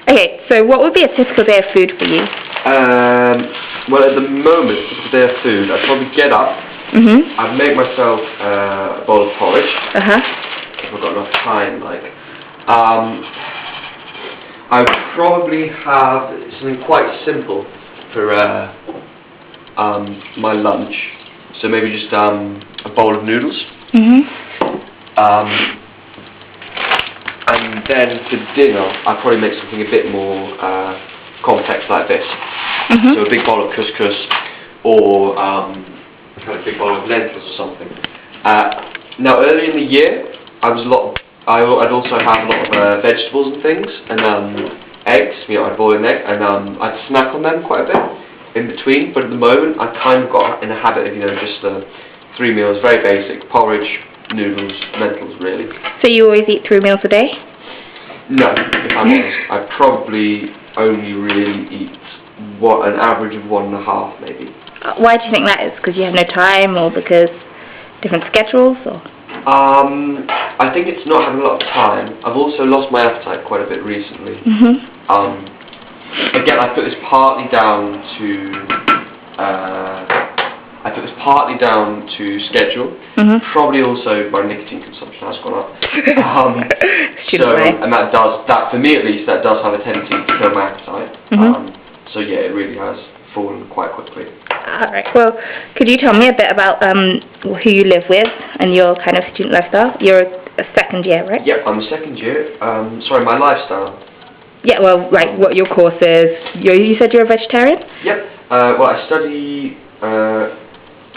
Okay, so what would be a typical day of food for you? Well, at the moment, for their food, I'd probably get up. I'd make myself a bowl of porridge. If I've got enough time, like. I would probably have something quite simple for my lunch. So maybe just a bowl of noodles. And then for dinner, I'd probably make something a bit more complex like this. So a big bowl of couscous, or kind of big bowl of lentils or something. Now, early in the year, I'd also have a lot of vegetables and things, and eggs. I'd boil an egg, and I'd snack on them quite a bit in between. But at the moment, I've kind of got in a habit of just 3 meals, very basic: porridge, noodles, lentils, really. So you always eat 3 meals a day? No, if I'm honest, I probably only really eat an average of 1.5, maybe. Why do you think that is? Because you have no time, or because different schedules, or? I think it's not having a lot of time. I've also lost my appetite quite a bit recently. Again, I put this partly down to schedule. Probably also my nicotine consumption has gone up. And that for me at least, that does have a tendency to kill my appetite. So yeah, it really has fallen quite quickly. Alright, well, could you tell me a bit about who you live with and your kind of student lifestyle? You're a second year, right? Yep, I'm a second year. Sorry, my lifestyle. Yeah, well, like what your course is. You said you're a vegetarian? Yep. Well, I study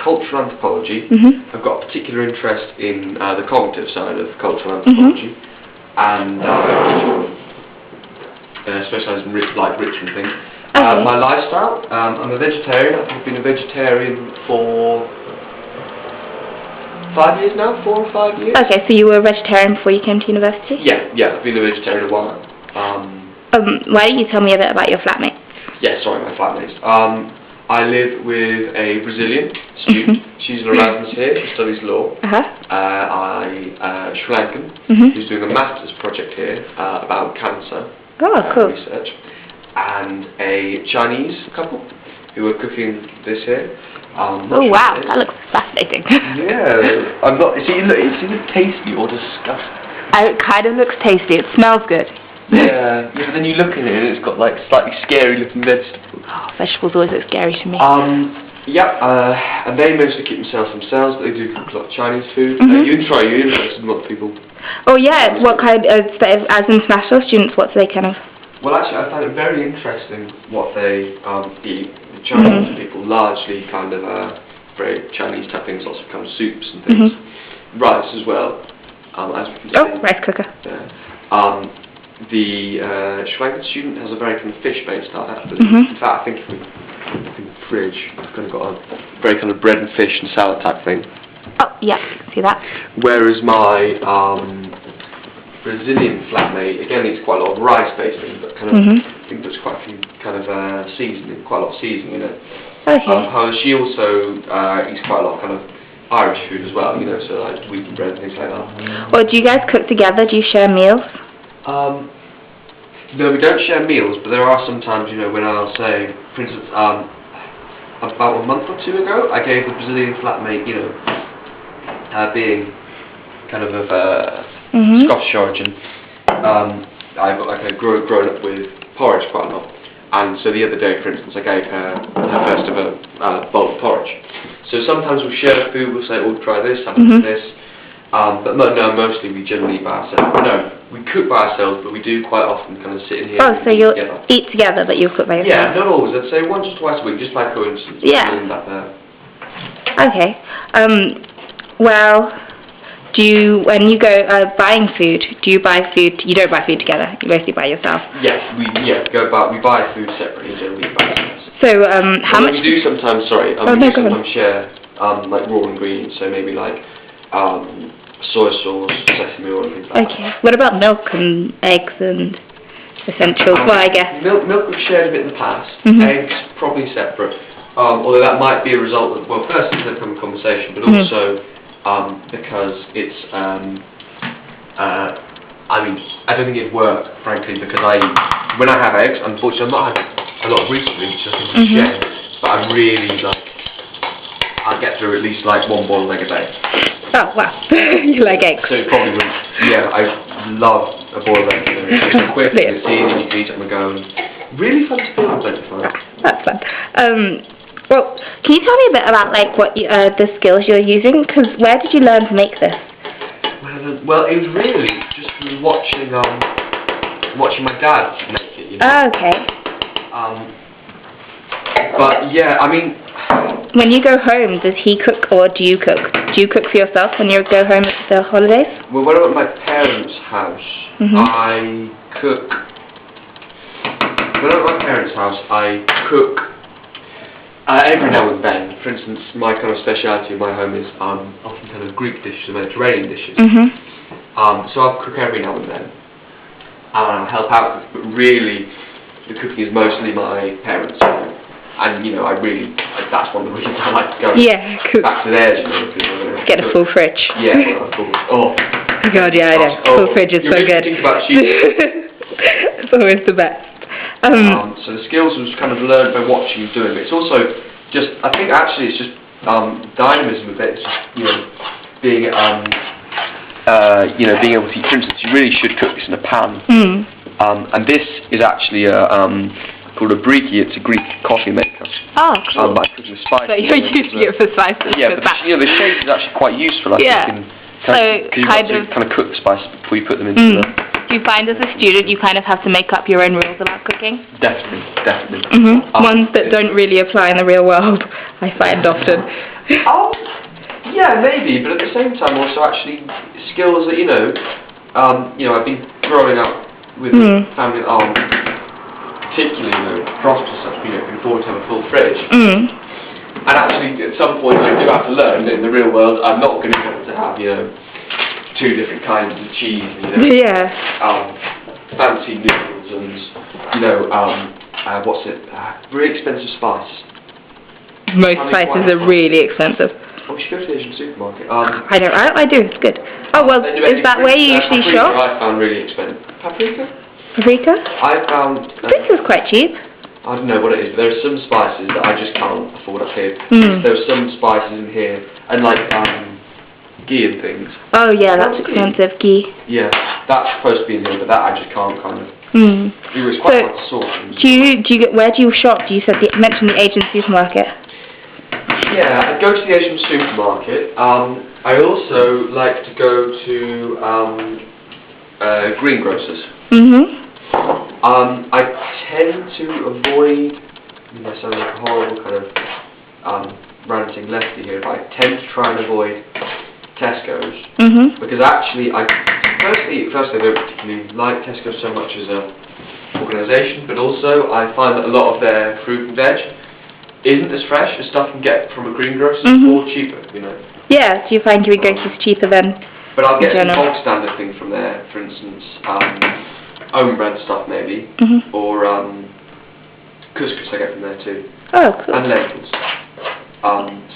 cultural anthropology. I've got a particular interest in the cognitive side of cultural anthropology, and specialise in ritual things. My lifestyle, I'm a vegetarian. I've been a vegetarian for 5 years now, 4 or 5 years. Okay, so you were a vegetarian before you came to university? Yeah, I've been a vegetarian a while. Why don't you tell me a bit about your flatmate? Yeah, sorry, my flatmate. I live with a Brazilian student. She's an Erasmus here. She studies law. Sri Lankan, who's doing a master's project here about cancer research. And a Chinese couple who are cooking this here. Oh wow, that looks fascinating. Yeah, I'm not. Is it tasty or disgusting? It kind of looks tasty. It smells good. Yeah, but then you look at it and it's got like slightly scary looking vegetables. Oh, vegetables always look scary to me. And they mostly keep themselves, but they do cook a lot of Chinese food. You're interested in what people. Oh yeah, what kind of, as international students, what's they kind of? Well, actually, I find it very interesting what they eat. The Chinese people largely kind of very Chinese type things, lots of kind of soups and things. Rice as well, as we can see. Oh, rice cooker. Yeah. The Sri Lankan student has a very kind of fish-based diet, I believe. In fact, I think if we look in the fridge, I've kind of got a very kind of bread and fish and salad type thing. Oh, yeah, I can see that. Whereas my Brazilian flatmate, again, eats quite a lot of rice-based things, but kind of, I think there's quite a few kind of seasoning, quite a lot of seasoning in it. Okay. However, she also eats quite a lot of kind of Irish food as well, so like wheaten bread and things like that. Well, do you guys cook together? Do you share meals? No, we don't share meals, but there are some times, when I'll say, for instance, about a month or 2 ago, I gave the Brazilian flatmate, being kind of Scottish origin, I got like grown up with porridge quite a lot, and so the other day, for instance, I gave her first ever bowl of porridge. So sometimes we'll share food, we'll say, oh, try this, have this. But no, mostly we generally eat by ourselves. No, we cook by ourselves, but we do quite often kind of sit in here. Oh, so you'll eat together, but you'll cook by yourself? Yeah, not always. I'd say once or twice a week, just by coincidence. Yeah. Okay. Well, when you go buying food, do you buy food? You don't buy food together. You mostly buy yourself. Yes, we buy food separately. Generally, by ourselves. So how much? We do sometimes. Sorry, we do sometimes share like raw ingredients. So maybe like. Soy sauce, sesame oil, and things like that. Okay. What about milk and eggs and essentials? Well, I guess. Milk we've shared a bit in the past. Eggs, probably separate. Although that might be a result of, well, first it's a conversation, but also because it's, I don't think it'd work, frankly, because I eat when I have eggs, unfortunately, I've not had a lot recently, just in the shed, but I'm really like, I get through at least like one boiled egg a day. Oh wow, you like eggs. So it probably wouldn't, yeah, I love a boiled egg. You know, it's so quick, and it's easy, you can eat it on the go, and really fun to feel, don't you find? That's fun. Well, can you tell me a bit about like what you, the skills you're using? Because where did you learn to make this? Well, it was really just from watching my dad make it. You know? Oh, okay. But yeah, I mean, when you go home, does he cook or do you cook? Do you cook for yourself when you go home at the holidays? well, when I'm at my parents' house, I cook. When I'm at my parents' house, I cook every now and then. For instance, my kind of speciality in my home is often kind of Greek dishes, Mediterranean dishes. So I'll cook every now and then, and I'll help out. But really, the cooking is mostly my parents. And you know, that's one of the reasons I like to go back to theirs. You know, get a full fridge. Yeah, well, cool. Oh God, yeah, I know. Full fridge is so good. Think about cheese. It's always the best. So the skills was kind of learned by watching you doing it. It's also just, I think actually it's just dynamism of it. It's just, you know, being being able to eat. For instance, you really should cook this in a pan. And this is actually called a briki. It's a Greek coffee maker. Oh, cool. By cooking the spices. So you're using it for spices. Yeah, but the shape is actually quite useful. I think. You kind of cook the spices before you put them into the... Do you find as a student you kind of have to make up your own rules about cooking? Definitely. Ones that don't really apply in the real world, I find often. Yeah, maybe, but at the same time also actually skills that, you know, I've been growing up with a family that aren't particularly, prosperous, such, you know, can afford to have a full fridge. And actually, at some point, I do have to learn that in the real world, I'm not going to be able to have, you know, 2 different kinds of cheese, you know, fancy noodles and, you know, really expensive spice. Most spices are really expensive. Oh, we should go to the Asian supermarket. I do, it's good. Oh, well, is that where you usually shop? I found really expensive. Paprika? Paprika? I found... Paprika's quite cheap. I don't know what it is, but there are some spices that I just can't afford up here. There are some spices in here, and like, ghee and things. Oh yeah, that's expensive, ghee. Yeah, that's supposed to be in here, but that I just can't kind of... It was quite hard to sort. Where do you shop? You mentioned the Asian supermarket. Yeah, I go to the Asian supermarket. I also like to go to greengrocers. I tend to avoid, I sound like a horrible kind of ranting lefty here, but I tend to try and avoid Tesco's because actually, firstly, I don't particularly like Tesco so much as a organisation, but also I find that a lot of their fruit and veg isn't as fresh as stuff you can get from a greengrocer or cheaper, you know. Yeah, do you find greengrocers cheaper than? But I'll get some bulk standard thing from there, for instance, own brand stuff maybe, or couscous I get from there too. Oh, cool. And lentils.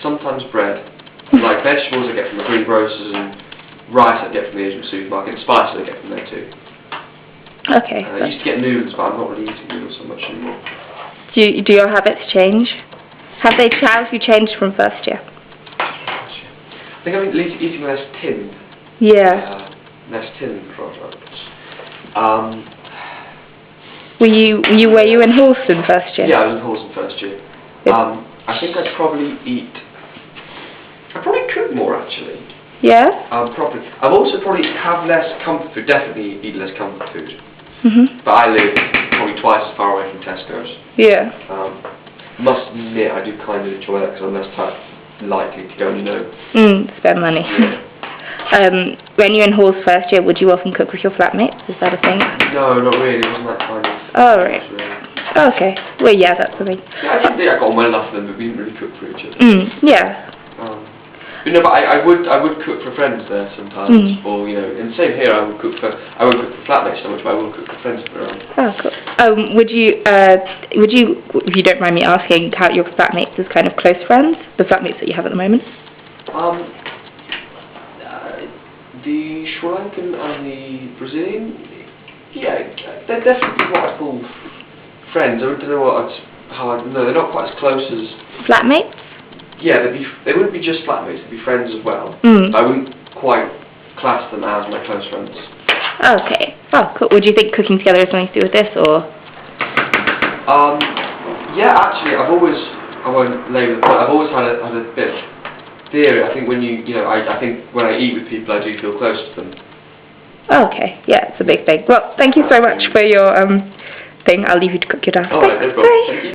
Sometimes bread. Like vegetables I get from the greengrocers, and rice I get from the Asian supermarket, and spices I get from there too. Okay. I used to get noodles, but I'm not really eating noodles so much anymore. Do your habits change? How have you changed from first year? I think I'm eating less tinned. Yeah. Less tinned products. Were you in Horston first year? Yeah, I was in Horston first year. I think I'd probably cook more actually. Yeah? Probably. I've also probably have less comfort food, definitely eat less comfort food. But I live probably twice as far away from Tesco's. Yeah. Must admit, I do kind of enjoy that because I'm less likely to go, you know. Spend money. Yeah. When you were in Halls first year, would you often cook with your flatmates? Is that a thing? No, not really. It wasn't that kind of... Oh, right. Really. Okay. Well, yeah, that's the thing. Yeah, I think I got on well enough with them, but we didn't really cook for each other. Yeah. But no, but I would cook for friends there sometimes, or you know, and same here. I won't cook for flatmates so much, but I will cook for friends around. Oh, cool. Would you, if you don't mind me asking, count your flatmates as kind of close friends, the flatmates that you have at the moment? The Sri Lankan and the Brazilian, Yeah, they're definitely what I call friends. I don't know no, they're not quite as close as... Flatmates? Yeah, they wouldn't be just flatmates, they'd be friends as well. Mm. I wouldn't quite class them as my close friends. Okay. Oh, cool. Would you think cooking together has something to do with this, or? Yeah, actually, I won't labour the point, I've always had a bit of theory. I think I think when I eat with people, I do feel close to them. Okay. Yeah, it's a big thing. Well, thank you so much for your thing. I'll leave you to cook your dinner. Alright, no problem. Bye. Thank you.